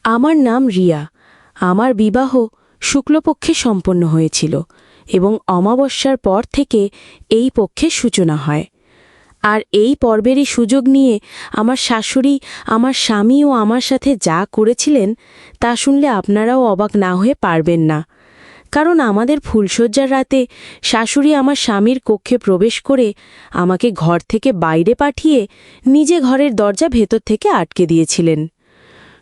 আমার নাম রিয়া। আমার বিবাহ শুক্লপক্ষে সম্পন্ন হয়েছিল এবং অমাবস্যার পর থেকে এই পক্ষের সূচনা হয়। আর এই পর্বেরই সুযোগ নিয়ে আমার শাশুড়ি আমার স্বামী ও আমার সাথে যা করেছিলেন তা শুনলে আপনারাও অবাক না হয়ে পারবেন না। কারণ আমাদের ফুলশয্যার রাতে শাশুড়ি আমার স্বামীর কক্ষে প্রবেশ করে আমাকে ঘর থেকে বাইরে পাঠিয়ে নিজে ঘরের দরজা ভেতর থেকে আটকে দিয়েছিলেন।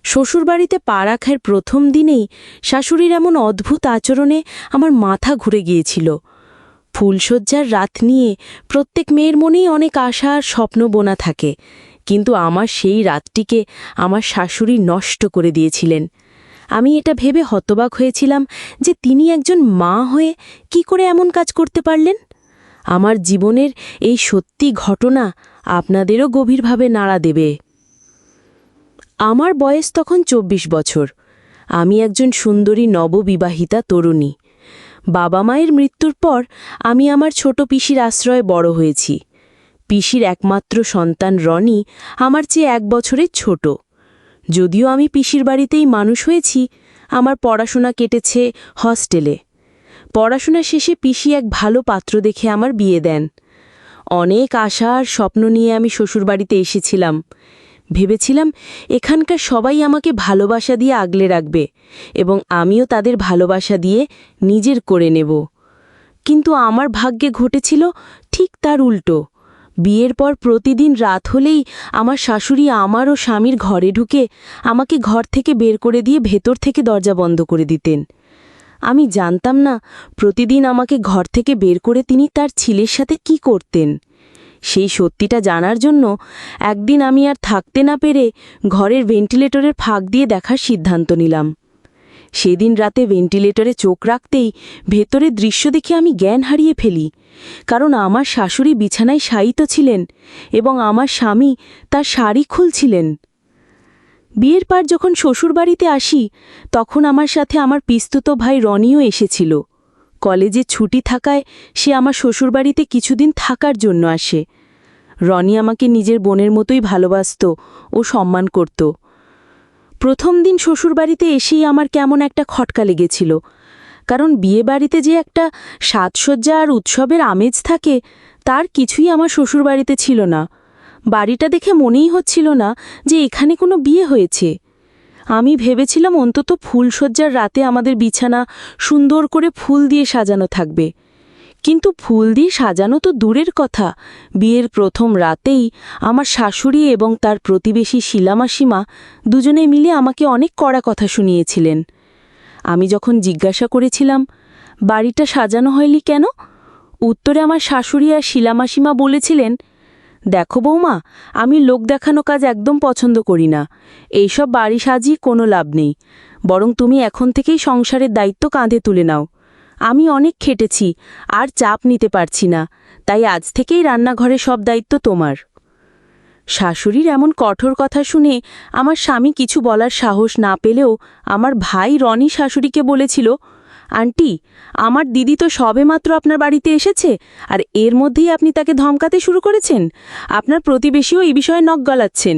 শ্বশুরবাড়িতে পা রাখার প্রথম দিনেই শাশুড়ির এমন অদ্ভুত আচরণে আমার মাথা ঘুরে গিয়েছিল। ফুলশয্যার রাত নিয়ে প্রত্যেক মেয়ের মনেই অনেক আশা আর স্বপ্ন বোনা থাকে, কিন্তু আমার সেই রাতটিকে আমার শাশুড়ি নষ্ট করে দিয়েছিলেন। আমি এটা ভেবে হতবাক হয়েছিলাম যে তিনি একজন মা হয়ে কি করে এমন কাজ করতে পারলেন। আমার জীবনের এই সত্যি ঘটনা আপনাদেরও গভীরভাবে নাড়া দেবে। আমার বয়স তখন ২৪ বছর। আমি একজন সুন্দরী নববিবাহিতা তরুণী। বাবা মায়ের মৃত্যুর পর আমি আমার ছোট পিসির আশ্রয়ে বড় হয়েছি। পিসির একমাত্র সন্তান রনি আমার চেয়ে ১ বছরের ছোট। যদিও আমি পিসির বাড়িতেই মানুষ হয়েছি, আমার পড়াশোনা কেটেছে হস্টেলে। পড়াশোনা শেষে পিসি এক ভালো পাত্র দেখে আমার বিয়ে দেন। অনেক আশা আর স্বপ্ন নিয়ে আমি শ্বশুরবাড়িতে এসেছিলাম। ভেবেছিলাম এখানকার সবাই আমাকে ভালোবাসা দিয়ে আগলে রাখবে এবং আমিও তাদের ভালোবাসা দিয়ে নিজের করে নেব। কিন্তু আমার ভাগ্যে ঘটেছিল ঠিক তার উল্টো। বিয়ের পর প্রতিদিন রাত হলেই আমার শাশুড়ি আমার ও স্বামীর ঘরে ঢুকে আমাকে ঘর থেকে বের করে দিয়ে ভেতর থেকে দরজা বন্ধ করে দিতেন। আমি জানতাম না প্রতিদিন আমাকে ঘর থেকে বের করে তিনি তার ছেলের সাথে কি করতেন। সেই সত্যিটা জানার জন্য একদিন আমি আর থাকতে না পেরে ঘরের ভেন্টিলেটরের ফাঁক দিয়ে দেখার সিদ্ধান্ত নিলাম। সেদিন রাতে ভেন্টিলেটরে চোখ রাখতেই ভেতরের দৃশ্য দেখে আমি জ্ঞান হারিয়ে ফেলি, কারণ আমার শাশুড়ি বিছানায় শায়িত ছিলেন এবং আমার স্বামী তার শাড়ি খুলছিলেন। বিয়ের পর যখন শ্বশুরবাড়িতে আসি তখন আমার সাথে আমার পিস্তুত ভাই রনিও এসেছিল। কলেজে ছুটি থাকায় সে আমার শ্বশুরবাড়িতে কিছুদিন থাকার জন্য আসে। রনি আমাকে নিজের বোনের মতোই ভালোবাসত ও সম্মান করত। প্রথম দিন শ্বশুরবাড়িতে এসেই আমার কেমন একটা খটকা লেগেছিল, কারণ বিয়েবাড়িতে যে একটা সাজসজ্জা আর উৎসবের আমেজ থাকে তার কিছুই আমার শ্বশুরবাড়িতে ছিল না। বাড়িটা দেখে মনেই হচ্ছিল না যে এখানে কোনো বিয়ে হয়েছে। আমি ভেবেছিলাম অন্তত ফুলশয্যার রাতে আমাদের বিছানা সুন্দর করে ফুল দিয়ে সাজানো থাকবে, কিন্তু ফুল দিয়ে সাজানো তো দূরের কথা, বিয়ের প্রথম রাতেই আমার শাশুড়ি এবং তার প্রতিবেশী শিলামাসিমা দুজনে মিলে আমাকে অনেক কড়া কথা শুনিয়েছিলেন। আমি যখন জিজ্ঞাসা করেছিলাম বাড়িটা সাজানো হয়নি কেন, উত্তরে আমার শাশুড়ি আর শিলামাসিমা বলেছিলেন, দেখো বৌমা, আমি লোক দেখানো কাজ একদম পছন্দ করি না। এইসব বাড়ি সাজিয়ে কোনো লাভ নেই, বরং তুমি এখন থেকেই সংসারের দায়িত্ব কাঁধে তুলে নাও। আমি অনেক খেটেছি আর চাপ নিতে পারছি না, তাই আজ থেকেই রান্নাঘরে সব দায়িত্ব তোমার। শাশুড়ির এমন কঠোর কথা শুনে আমার স্বামী কিছু বলার সাহস না পেলেও আমার ভাই রনি শাশুড়িকে বলেছিল, আন্টি, আমার দিদি তো সবেমাত্র আপনার বাড়িতে এসেছে আর এর মধ্যেই আপনি তাকে ধমকাতে শুরু করেছেন। আপনার প্রতিবেশীও এই বিষয়ে নখ গলাচ্ছেন।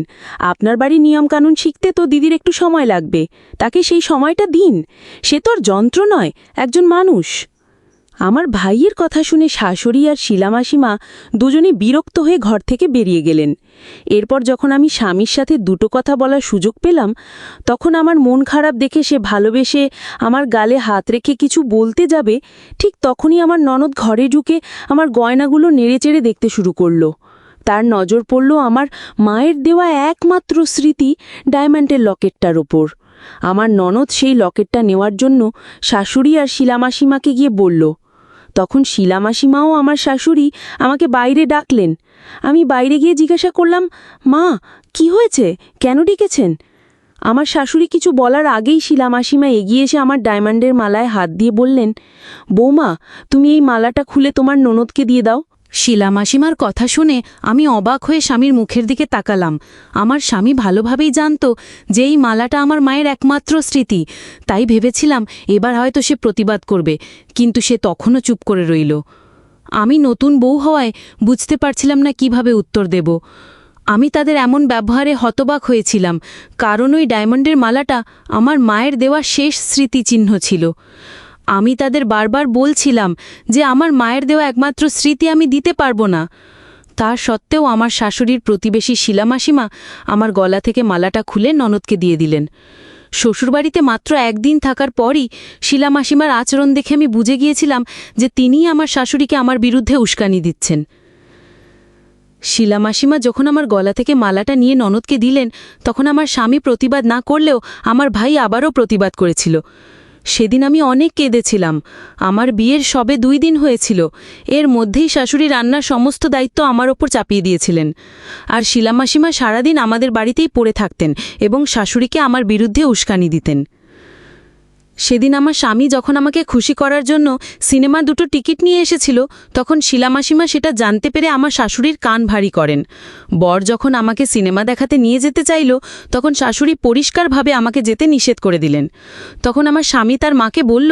আপনার বাড়ির নিয়মকানুন শিখতে তো দিদির একটু সময় লাগবে, তাকে সেই সময়টা দিন। সে তোর যন্ত্র নয়, একজন মানুষ। আমার ভাইয়ের কথা শুনে শাশুড়ি আর শিলামাসিমা দুজনে বিরক্ত হয়ে ঘর থেকে বেরিয়ে গেলেন। এরপর যখন আমি স্বামীর সাথে দুটো কথা বলার সুযোগ পেলাম, তখন আমার মন খারাপ দেখে সে ভালোবেসে আমার গালে হাত রেখে কিছু বলতে যাবে, ঠিক তখনই আমার ননদ ঘরে ঢুকে আমার গয়নাগুলো নেড়েচেড়ে দেখতে শুরু করল। তার নজর পড়ল আমার মায়ের দেওয়া একমাত্র স্মৃতি ডায়মন্ডের লকেটটার ওপর। আমার ননদ সেই লকেটটা নেওয়ার জন্য শাশুড়ি আর শিলামাসিমাকে গিয়ে বলল। তখন শিলামাসিমাও আমার শাশুড়ি আমাকে বাইরে ডাকলেন। আমি বাইরে গিয়ে জিজ্ঞাসা করলাম, মা, কি হয়েছে, কেন ডেকেছেন? আমার শাশুড়ি কিছু বলার আগেই শিলামাসিমা এগিয়ে এসে আমার ডায়মন্ডের মালায় হাত দিয়ে বললেন, বৌমা, তুমি এই মালাটা খুলে তোমার ননদকে দিয়ে দাও। শিলামাসিমার কথা শুনে আমি অবাক হয়ে স্বামীর মুখের দিকে তাকালাম। আমার স্বামী ভালোভাবেই জানত যে এই মালাটা আমার মায়ের একমাত্র স্মৃতি, তাই ভেবেছিলাম এবার হয়তো সে প্রতিবাদ করবে, কিন্তু সে তখনও চুপ করে রইল। আমি নতুন বউ হওয়ায় বুঝতে পারছিলাম না কিভাবে উত্তর দেব। আমি তাদের এমন ব্যবহারে হতবাক হয়েছিলাম, কারণ ওই ডায়মন্ডের মালাটা আমার মায়ের দেওয়া শেষ স্মৃতিচিহ্ন ছিল। আমি তাদের বারবার বলছিলাম যে আমার মায়ের দেওয়া একমাত্র স্মৃতি আমি দিতে পারবো না। তা সত্ত্বেও আমার শাশুড়ির প্রতিবেশী শিলামাসিমা আমার গলা থেকে মালাটা খুলে ননদকে দিয়ে দিলেন। শ্বশুরবাড়িতে মাত্র একদিন থাকার পরই শিলামাসিমার আচরণ দেখে আমি বুঝে গিয়েছিলাম যে তিনিই আমার শাশুড়িকে আমার বিরুদ্ধে উস্কানি দিচ্ছেন। শিলামাসিমা যখন আমার গলা থেকে মালাটা নিয়ে ননদকে দিলেন, তখন আমার স্বামী প্রতিবাদ না করলেও আমার ভাই আবারও প্রতিবাদ করেছিল। সেদিন আমি অনেক কেঁদেছিলাম। আমার বিয়ের সবে 2 দিন হয়েছিল, এর মধ্যেই শাশুড়ি রান্নার সমস্ত দায়িত্ব আমার ওপর চাপিয়ে দিয়েছিলেন। আর শিলামাসিমা সারাদিন আমাদের বাড়িতেই পড়ে থাকতেন এবং শাশুড়িকে আমার বিরুদ্ধে উস্কানি দিতেন। সেদিন আমার স্বামী যখন আমাকে খুশি করার জন্য সিনেমার 2টো টিকিট নিয়ে এসেছিল, তখন শিলামাসিমা সেটা জানতে পেরে আমার শাশুড়ির কান ভারী করেন। বর যখন আমাকে সিনেমা দেখাতে নিয়ে যেতে চাইল, তখন শাশুড়ি পরিষ্কারভাবে আমাকে যেতে নিষেধ করে দিলেন। তখন আমার স্বামী তার মাকে বলল,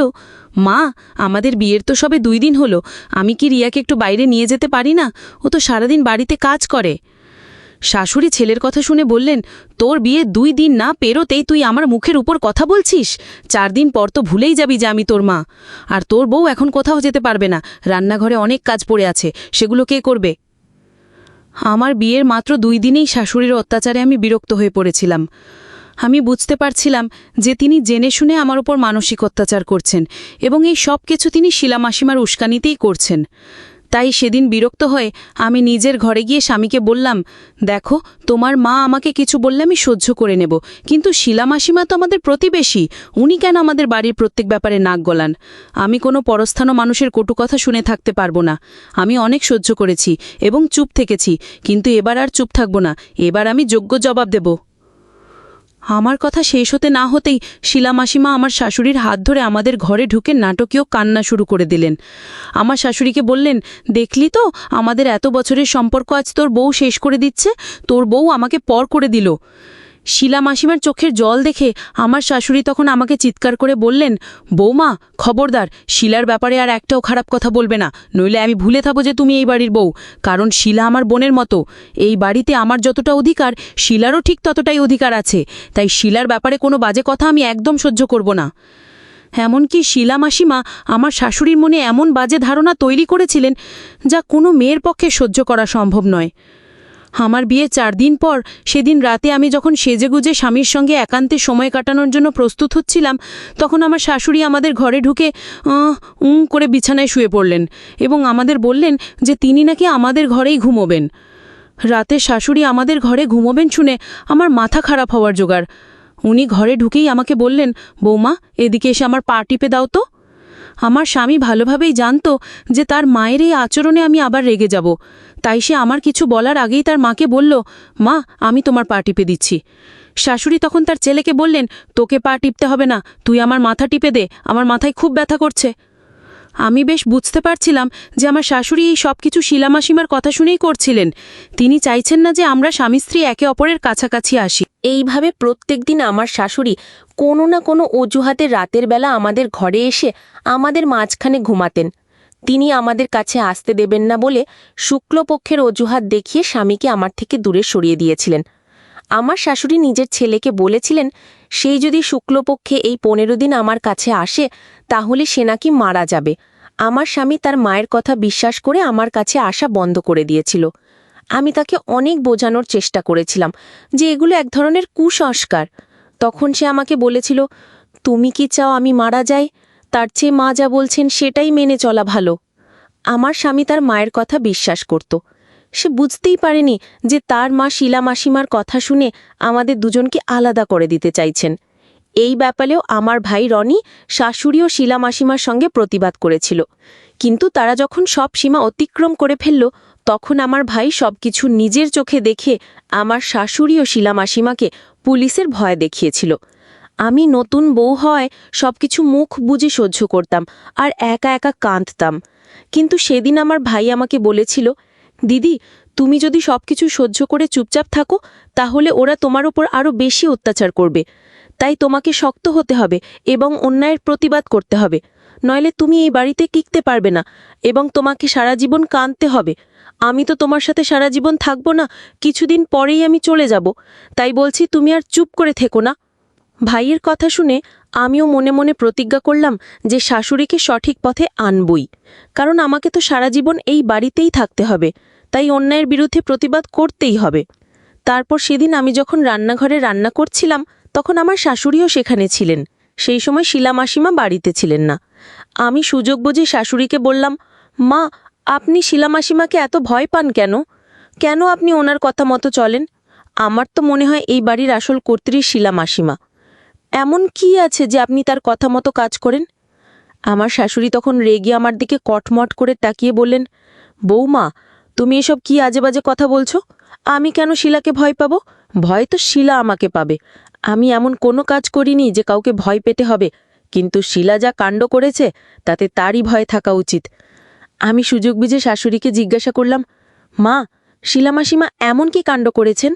মা, আমাদের বিয়ের তো সবে 2 দিন হলো, আমি কি রিয়াকে একটু বাইরে নিয়ে যেতে পারি না? ও তো সারাদিন বাড়িতে কাজ করে। শাশুড়ি ছেলের কথা শুনে বললেন, তোর বিয়ে 2 দিন না পেরোতেই তুই আমার মুখের উপর কথা বলছিস? 4 দিন পর তো ভুলেই যাবি যে আমি তোর মা। আর তোর বউ এখন কোথাও যেতে পারবে না, রান্নাঘরে অনেক কাজ পড়ে আছে, সেগুলো কে করবে? আমার বিয়ের মাত্র 2 দিনেই শাশুড়ির অত্যাচারে আমি বিরক্ত হয়ে পড়েছিলাম। আমি বুঝতে পারছিলাম যে তিনি জেনে শুনে আমার উপর মানসিক অত্যাচার করছেন এবং এই সব কিছু তিনি শিলামাসিমার উস্কানিতেই করছেন। তাই সেদিন বিরক্ত হয়ে আমি নিজের ঘরে গিয়ে স্বামীকে বললাম, দেখো, তোমার মা আমাকে কিছু বললে আমি সহ্য করে নেব, কিন্তু শিলামাসিমা তো আমাদের প্রতিবেশী, উনি কেন আমাদের বাড়ির প্রত্যেক ব্যাপারে নাক গলান? আমি কোনো পরস্থান মানুষের কটু কথা শুনে থাকতে পারবো না। আমি অনেক সহ্য করেছি এবং চুপ থেকেছি, কিন্তু এবার আর চুপ থাকব না, এবার আমি যোগ্য জবাব দেব। আমার কথা শেষ হতে না হতেই শিলামাসিমা আমার শাশুড়ির হাত ধরে আমাদের ঘরে ঢুকে নাটকীয় কান্না শুরু করে দিলেন। আমার শাশুড়িকে বললেন, দেখলি তো, আমাদের এত বছরের সম্পর্ক আজ তোর বউ শেষ করে দিচ্ছে, তোর বউ আমাকে পর করে দিল। শিলামাসিমার চোখের জল দেখে আমার শাশুড়ি তখন আমাকে চিৎকার করে বললেন, বৌমা, খবরদার, শিলার ব্যাপারে আর একটাও খারাপ কথা বলবে না, নইলে আমি ভুলে থাকবো যে তুমি এই বাড়ির বউ। কারণ শিলা আমার বোনের মতো, এই বাড়িতে আমার যতটা অধিকার শিলারও ঠিক ততটাই অধিকার আছে, তাই শিলার ব্যাপারে কোনো বাজে কথা আমি একদম সহ্য করব না। এমনকি শিলামাসিমা আমার শাশুড়ির মনে এমন বাজে ধারণা তৈরি করেছিলেন যা কোনো মেয়ের পক্ষে সহ্য করা সম্ভব নয়। আমার বিয়ে 4 দিন পর সেদিন রাতে আমি যখন সেজেগুজে স্বামীর সঙ্গে একান্তে সময় কাটানোর জন্য প্রস্তুত হচ্ছিলাম, তখন আমার শাশুড়ি আমাদের ঘরে ঢুকে করে বিছানায় শুয়ে পড়লেন এবং আমাদের বললেন যে তিনি নাকি আমাদের ঘরেই ঘুমোবেন। রাতে শাশুড়ি আমাদের ঘরে ঘুমোবেন শুনে আমার মাথা খারাপ হওয়ার জোগাড়। উনি ঘরে ঢুকেই আমাকে বললেন, বৌমা, এদিকে এসে আমার পা টিপে দাও তো। আমার স্বামী ভালোভাবেই জানত যে তার মায়ের এই আচরণে আমি আবার রেগে যাব, তাই সে আমার কিছু বলার আগেই তার মাকে বলল, মা, আমি তোমার পা টিপে দিচ্ছি। শাশুড়ি তখন তার ছেলেকে বললেন, তোকে পা টিপতে হবে না, তুই আমার মাথা টিপে দে, আমার মাথায় খুব ব্যথা করছে। আমি বেশ বুঝতে পারছিলাম যে আমার শাশুড়ি এই সব কিছু শিলামাসিমার কথা শুনেই করছিলেন। তিনি চাইছেন না যে আমরা স্বামী স্ত্রী একে অপরের কাছাকাছি আসি। এইভাবে প্রত্যেকদিন আমার শাশুড়ি কোনো না কোনো অজুহাতে রাতের বেলা আমাদের ঘরে এসে আমাদের মাঝখানে ঘুমাতেন। তিনি আমাদের কাছে আসতে দেবেন না বলে শুক্লপক্ষের অজুহাত দেখিয়ে স্বামীকে আমার থেকে দূরে সরিয়ে দিয়েছিলেন। আমার শাশুড়ি নিজের ছেলেকে বলেছিলেন, সেই যদি শুক্লপক্ষে এই 15 দিন আমার কাছে আসে তাহলে সে নাকি মারা যাবে। আমার স্বামী তার মায়ের কথা বিশ্বাস করে আমার কাছে আসা বন্ধ করে দিয়েছিল। আমি তাকে অনেক বোঝানোর চেষ্টা করেছিলাম যে এগুলো এক ধরনের কুসংস্কার। তখন সে আমাকে বলেছিল, তুমি কি চাও আমি মারা যাই? তার চেয়ে মা যা বলছেন সেটাই মেনে চলা ভালো। আমার স্বামী তার মায়ের কথা বিশ্বাস করত। সে বুঝতেই পারেনি যে তার মা শিলামাসিমার কথা শুনে আমাদের দুজনকে আলাদা করে দিতে চাইছেন। এই ব্যাপারেও আমার ভাই রনি শাশুড়ি ও শিলামাসিমার সঙ্গে প্রতিবাদ করেছিল, কিন্তু তারা যখন সব সীমা অতিক্রম করে ফেলল, তখন আমার ভাই সবকিছু নিজের চোখে দেখে আমার শাশুড়ি ও শিলামাসিমাকে পুলিশের ভয় দেখিয়েছিল। আমি নতুন বউ হয় সবকিছু মুখ বুজে সহ্য করতাম আর একা একা কাঁদতাম। কিন্তু সেদিন আমার ভাই আমাকে বলেছিল, দিদি, তুমি যদি সবকিছু সহ্য করে চুপচাপ থাকো তাহলে ওরা তোমার উপর আরও বেশি অত্যাচার করবে। তাই তোমাকে শক্ত হতে হবে এবং অন্যায়ের প্রতিবাদ করতে হবে। নইলে তুমি এই বাড়িতে টিকতে পারবে না এবং তোমাকে সারা জীবন কাঁদতে হবে। আমি তো তোমার সাথে সারা জীবন থাকবো না, কিছুদিন পরেই আমি চলে যাব। তাই বলছি তুমি আর চুপ করে থেকো না। ভাইয়ের কথা শুনে আমিও মনে মনে প্রতিজ্ঞা করলাম যে শাশুড়িকে সঠিক পথে আনবই, কারণ আমাকে তো সারা জীবন এই বাড়িতেই থাকতে হবে, তাই অন্যায়ের বিরুদ্ধে প্রতিবাদ করতেই হবে। তারপর সেদিন আমি যখন রান্নাঘরে রান্না করছিলাম তখন আমার শাশুড়িও সেখানে ছিলেন। সেই সময় শিলা মাসিমা বাড়িতে ছিলেন না। আমি সুযোগ বুঝে শাশুড়িকে বললাম, মা, আপনি শিলা মাসিমাকে এত ভয় পান কেন? কেন আপনি ওনার কথা মতো চলেন? আমার তো মনে হয় এই বাড়ির আসল কর্ত্রী শিলা মাসিমা। এমন কি আছে যে আপনি তার কথা মতো কাজ করেন? আমার শাশুড়ি তখন রেগে আমার দিকে কটমট করে তাকিয়ে বললেন, বৌমা, তুমি এসব কি আজে বাজে কথা বলছো? আমি কেন শিলাকে ভয় পাব? ভয় তো শিলা আমাকে পাবে। আমি এমন কোনো কাজ করিনি যে কাউকে ভয় পেতে হবে, কিন্তু শিলা যা কাণ্ড করেছে তাতে তারই ভয় থাকা উচিত। আমি সুযোগ বুঝে শাশুড়িকে জিজ্ঞাসা করলাম, মা, শিলা মাসিমা এমন কি কাণ্ড করেছেন?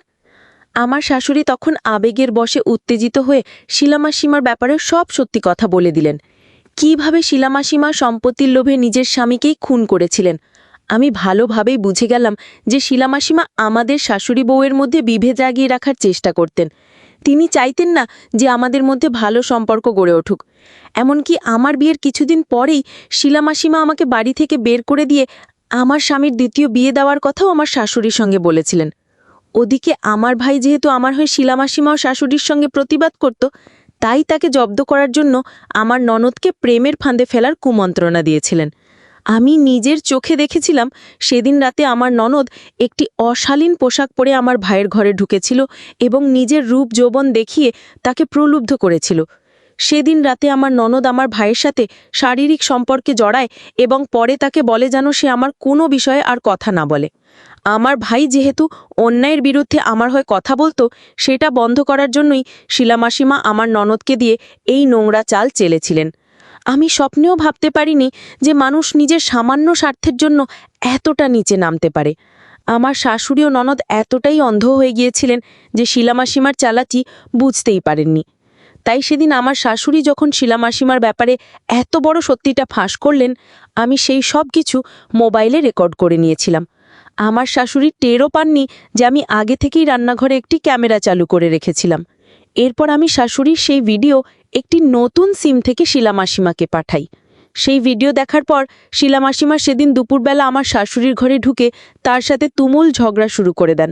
আমার শাশুড়ি তখন আবেগের বশে উত্তেজিত হয়ে শিলা মাসিমার ব্যাপারে সব সত্যি কথা বলে দিলেন। কিভাবে শিলা মাসিমা সম্পত্তির লোভে নিজের স্বামীকেই খুন করেছিলেন। আমি ভালোভাবেই বুঝে গেলাম যে শিলা মাসিমা আমাদের শাশুড়ি বউয়ের মধ্যে বিভেদ জাগিয়ে রাখার চেষ্টা করতেন। তিনি চাইতেন না যে আমাদের মধ্যে ভালো সম্পর্ক গড়ে উঠুক। এমনকি আমার বিয়ের কিছুদিন পরেই শিলা মাসিমা আমাকে বাড়ি থেকে বের করে দিয়ে আমার স্বামীর দ্বিতীয় বিয়ে দেওয়ার কথাও আমার শাশুড়ির সঙ্গে বলেছিলেন। ওদিকে আমার ভাই যেহেতু আমার হয়ে শিলা মাসিমা ও শাশুড়ির সঙ্গে প্রতিবাদ করত, তাই তাকে জব্দ করার জন্য আমার ননদকে প্রেমের ফাঁদে ফেলার কুমন্ত্রণা দিয়েছিলেন। আমি নিজের চোখে দেখেছিলাম সেদিন রাতে আমার ননদ একটি অশালীন পোশাক পরে আমার ভাইয়ের ঘরে ঢুকেছিল এবং নিজের রূপ যৌবন দেখিয়ে তাকে প্রলুব্ধ করেছিল। সেদিন রাতে আমার ননদ আমার ভাইয়ের সাথে শারীরিক সম্পর্কে জড়ায় এবং পরে তাকে বলে যেন সে আমার কোনো বিষয়ে আর কথা না বলে। আমার ভাই যেহেতু অন্যায়ের বিরুদ্ধে আমার হয়ে কথা বলতো, সেটা বন্ধ করার জন্যই শিলা মাসিমা আমার ননদকে দিয়ে এই নোংরা চাল চেলেছিলেন। আমি স্বপ্নেও ভাবতে পারিনি যে মানুষ নিজের সামান্য স্বার্থের জন্য এতটা নিচে নামতে পারে। আমার শাশুড়ি ও ননদ এতটাই অন্ধ হয়ে গিয়েছিলেন যে শিলা মাসিমার চালাকি বুঝতেই পারেননি। তাই সেদিন আমার শাশুড়ি যখন শিলা মাসিমার ব্যাপারে এত বড় সত্যিটা ফাঁস করলেন, আমি সেই সব কিছু মোবাইলে রেকর্ড করে নিয়েছিলাম। আমার শাশুড়ি টেরও পাননি যে আমি আগে থেকেই রান্নাঘরে একটি ক্যামেরা চালু করে রেখেছিলাম। এরপর আমি শাশুড়ির সেই ভিডিও একটি নতুন সিম থেকে শিলা মাসিমাকে পাঠাই। সেই ভিডিও দেখার পর শিলা মাসিমা সেদিন দুপুরবেলা আমার শাশুড়ির ঘরে ঢুকে তার সাথে তুমুল ঝগড়া শুরু করে দেন।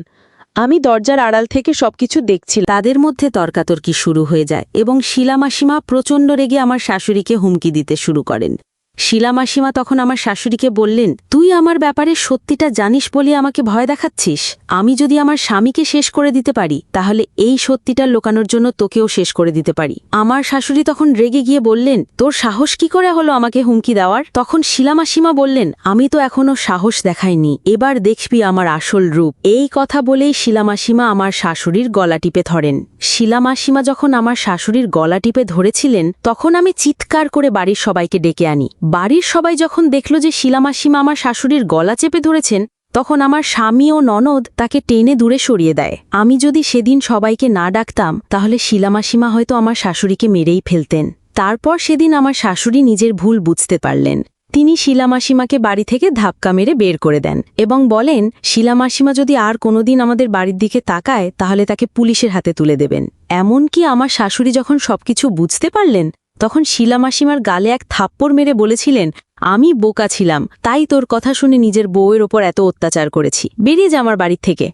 আমি দরজার আড়াল থেকে সবকিছু দেখছি। তাদের মধ্যে তর্কাতর্কি শুরু হয়ে যায় এবং শিলা মাসিমা প্রচণ্ড রেগে আমার শাশুড়িকে হুমকি দিতে শুরু করেন। শিলা মাসিমা তখন আমার শাশুড়িকে বললেন, তুই আমার ব্যাপারে সত্যিটা জানিস বলে আমাকে ভয় দেখাচ্ছিস? আমি যদি আমার স্বামীকে শেষ করে দিতে পারি তাহলে এই সত্যিটা লুকানোর জন্য তোকেও শেষ করে দিতে পারি। আমার শাশুড়ি তখন রেগে গিয়ে বললেন, তোর সাহস কি করে হলো আমাকে হুমকি দেওয়ার? তখন শিলা মাসিমা বললেন, আমি তো এখনো সাহস দেখাইনি, এবার দেখবি আমার আসল রূপ। এই কথা বলেই শিলা মাসিমা আমার শাশুড়ির গলা টিপে ধরেন। শিলা মাসিমা যখন আমার শাশুড়ির গলা টিপে ধরেছিলেন তখন আমি চিৎকার করে বাড়ির সবাইকে ডেকে আনি। বাড়ির সবাই যখন দেখল যে শিলা মাসিমা আমার শাশুড়ির গলা চেপে ধরেছেন তখন আমার স্বামী ও ননদ তাকে টেনে দূরে সরিয়ে দেয়। আমি যদি সেদিন সবাইকে না ডাকতাম তাহলে শিলা মাসিমা হয়তো আমার শাশুড়িকে মেরেই ফেলতেন। তারপর সেদিন আমার শাশুড়ি নিজের ভুল বুঝতে পারলেন। তিনি শিলা মাসিমাকে বাড়ি থেকে ধাক্কা মেরে বের করে দেন এবং বলেন, শিলা মাসিমা যদি আর কোনোদিন আমাদের বাড়ির দিকে তাকায় তাহলে তাকে পুলিশের হাতে তুলে দেবেন। এমনকি আমার শাশুড়ি যখন সবকিছু বুঝতে পারলেন তখন শিলা মাসিমার গালে এক থাপ্পড় মেরে বলেছিলেন, আমি বোকা ছিলাম, তাই তোর কথা শুনে নিজের বউয়ের ওপর এত অত্যাচার করেছি। বেরিয়ে যা আমার বাড়ির থেকে,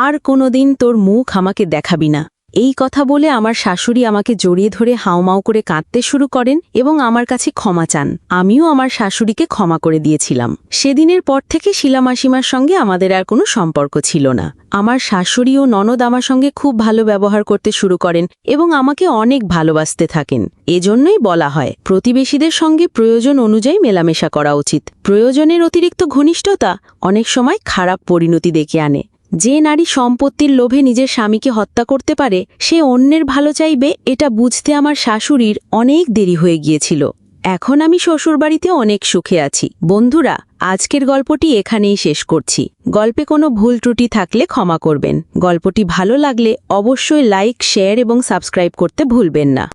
আর কোনোদিন তোর মুখ আমাকে দেখাবি না। এই কথা বলে আমার শাশুড়ি আমাকে জড়িয়ে ধরে হাউমাউ করে কাঁদতে শুরু করেন এবং আমার কাছে ক্ষমা চান। আমিও আমার শাশুড়িকে ক্ষমা করে দিয়েছিলাম। সেদিনের পর থেকে শিলা মাসিমার সঙ্গে আমাদের আর কোনো সম্পর্ক ছিল না। আমার শাশুড়ি ও ননদ আমার সঙ্গে খুব ভালো ব্যবহার করতে শুরু করেন এবং আমাকে অনেক ভালোবাসতে থাকেন। এজন্যই বলা হয়, প্রতিবেশীদের সঙ্গে প্রয়োজন অনুযায়ী মেলামেশা করা উচিত। প্রয়োজনের অতিরিক্ত ঘনিষ্ঠতা অনেক সময় খারাপ পরিণতি ডেকে আনে। যে নারী সম্পত্তির লোভে নিজের স্বামীকে হত্যা করতে পারে সে অন্যের ভালো চাইবে, এটা বুঝতে আমার শাশুড়ির অনেক দেরি হয়ে গিয়েছিল। এখন আমি শ্বশুরবাড়িতে অনেক সুখে আছি। বন্ধুরা, আজকের গল্পটি এখানেই শেষ করছি। গল্পে কোনো ভুল ত্রুটি থাকলে ক্ষমা করবেন। গল্পটি ভালো লাগলে অবশ্যই লাইক, শেয়ার এবং সাবস্ক্রাইব করতে ভুলবেন না।